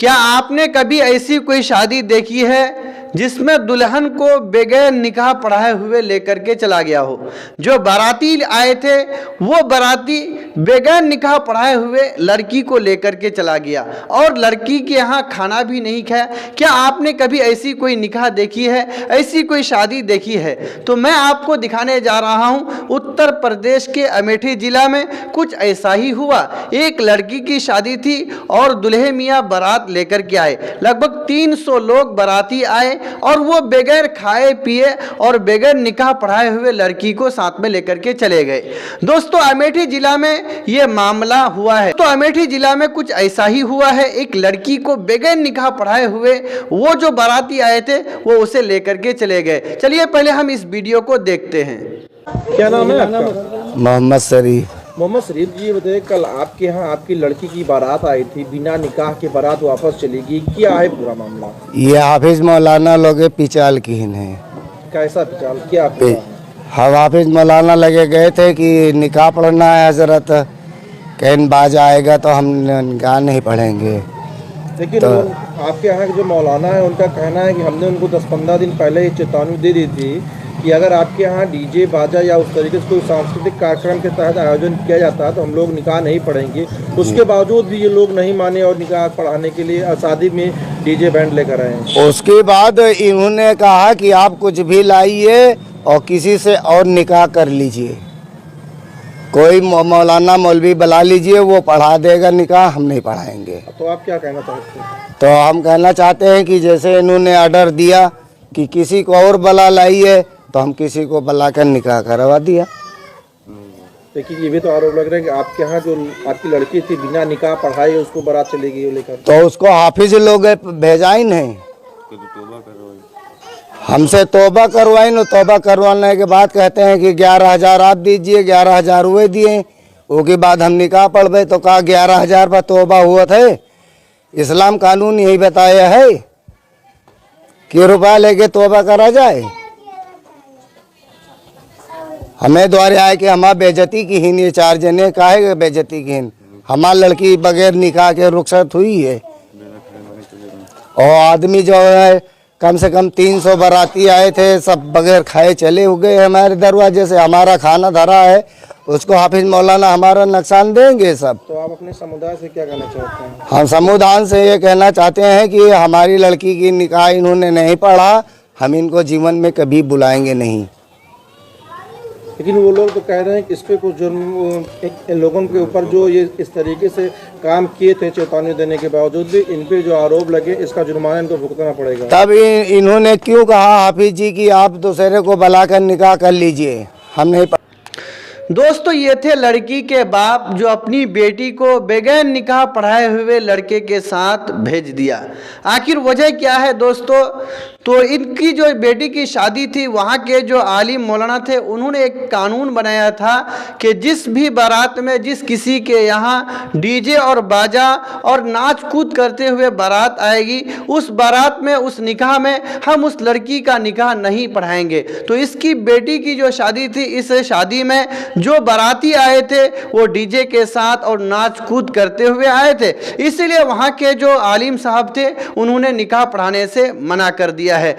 क्या आपने कभी ऐसी कोई शादी देखी है जिसमें दुल्हन को बगैर निकाह पढ़ाए हुए लेकर के चला गया हो? जो बाराती आए थे वो बाराती बगैर निकाह पढ़ाए हुए लड़की को लेकर के चला गया और लड़की के यहाँ खाना भी नहीं खाया। क्या आपने कभी ऐसी कोई निकाह देखी है, ऐसी कोई शादी देखी है? तो मैं आपको दिखाने जा रहा हूँ उत्तर प्रदेश के अमेठी जिला में कुछ ऐसा ही हुआ। एक लड़की की शादी थी और दुल्हे मियाँ बारात लेकर के आए। लगभग 300 लोग बाराती आए और वो बगैर खाए पिए और बगैर निकाह पढ़ाए हुए लड़की को साथ में लेकर के चले गए। दोस्तों, अमेठी जिला में ये मामला हुआ है। तो अमेठी जिला में कुछ ऐसा ही हुआ है। एक लड़की को बगैर निकाह पढ़ाए हुए वो जो बाराती आए थे वो उसे लेकर के चले गए। चलिए पहले हम इस वीडियो को देखते हैं। क्या नाम है आपका? मोहम्मद शरीफ। मोहम्मद शरीफ जी, ये बताइए, कल आपके यहाँ आपकी लड़की की बारात आई थी, बिना निकाह के बारात वापस चली गई, क्या है पूरा मामला? ये हाफिज मौलाना लोग पिचाल की है। कैसा पिचाल, क्या हम हाफिज मौलाना लगे गए थे कि निकाह पढ़ना है हजरत, कहीं बाज आएगा तो हम निकाह नहीं पढ़ेंगे। लेकिन तो आपके यहाँ जो मौलाना है उनका कहना है कि हमने उनको 10-15 दिन पहले ये चेतावनी दे दी थी कि अगर आपके यहाँ डीजे बाजा या उस तरीके से कोई सांस्कृतिक कार्यक्रम के तहत आयोजन किया जाता है तो हम लोग निकाह नहीं पढ़ेंगे। उसके बावजूद भी ये लोग नहीं माने और निकाह पढ़ाने के लिए शादी में डीजे बैंड लेकर आए। उसके बाद इन्होंने कहा कि आप कुछ भी लाइए और किसी से और निकाह कर लीजिए, कोई मौलाना मौलवी बुला लीजिए, वो पढ़ा देगा निकाह, हम नहीं पढ़ाएंगे। तो आप क्या कहना चाहते हैं? तो हम कहना चाहते हैं कि जैसे इन्होंने ऑर्डर दिया कि किसी को और बुला लाइए तो हम किसी को बुला कर निकाह करवा दिया। लेकिन ये भी तो आरोप लग रहा है कि आपके यहाँ जो आपकी लड़की थी बिना निकाह पढ़ाई उसको बारात चली गई लेकर, तो उसको हाफिज लोग भेजा ही नहीं, हमसे तौबा करवाई न। तौबा करवाने के बाद कहते हैं कि 11,000 आप दीजिए, 11,000 हुए दिए। उसके बाद हम निकाह पढ़ गए तो कहा 11,000 पर तौबा हुआ था। इस्लाम कानून यही बताया है कि रुपया लेके तौबा करा जाए। हमें द्वारे आए कि हमारा बेइज्जती की हीन, ये 4 जने काहे बेइज्जती की हीन, हमारी लड़की बगैर निकाह के रुखसत हुई है। और आदमी जो है कम से कम 300 बाराती आए थे, सब बगैर खाए चले हो गए हमारे दरवाजे से। हमारा खाना धरा है, उसको हाफिज मौलाना हमारा नुकसान देंगे सब। तो आप अपने समुदाय से क्या कहना चाहते हैं? हम समुदाय से ये कहना चाहते हैं कि हमारी लड़की की निकाह इन्होंने नहीं पढ़ा, हम इनको जीवन में कभी बुलाएंगे नहीं। लेकिन वो लोग तो कह रहे हैं कि इस पे कुछ जुर्म लोगों के ऊपर जो ये इस तरीके से काम किए थे चेतावनी देने के बावजूद भी इन पे जो आरोप लगे इसका जुर्माना इनको भुगतना पड़ेगा। तब इन्होंने क्यों कहा हाफिज जी कि आप दूसरे को बुलाकर निकाह कर लीजिए, हम नहीं। दोस्तों, ये थे लड़की के बाप जो अपनी बेटी को बगैर निकाह पढ़ाए हुए लड़के के साथ भेज दिया। आखिर वजह क्या है दोस्तों? तो इनकी जो बेटी की शादी थी, वहाँ के जो आलिम मौलाना थे उन्होंने एक कानून बनाया था कि जिस भी बारात में जिस किसी के यहाँ डीजे और बाजा और नाच कूद करते हुए बारात आएगी, उस बारात में उस निकाह में हम उस लड़की का निकाह नहीं पढ़ाएंगे। तो इसकी बेटी की जो शादी थी, इस शादी में जो बाराती आए थे वो डीजे के साथ और नाच कूद करते हुए आए थे, इसीलिए वहाँ के जो आलिम साहब थे उन्होंने निकाह पढ़ाने से मना कर दिया है।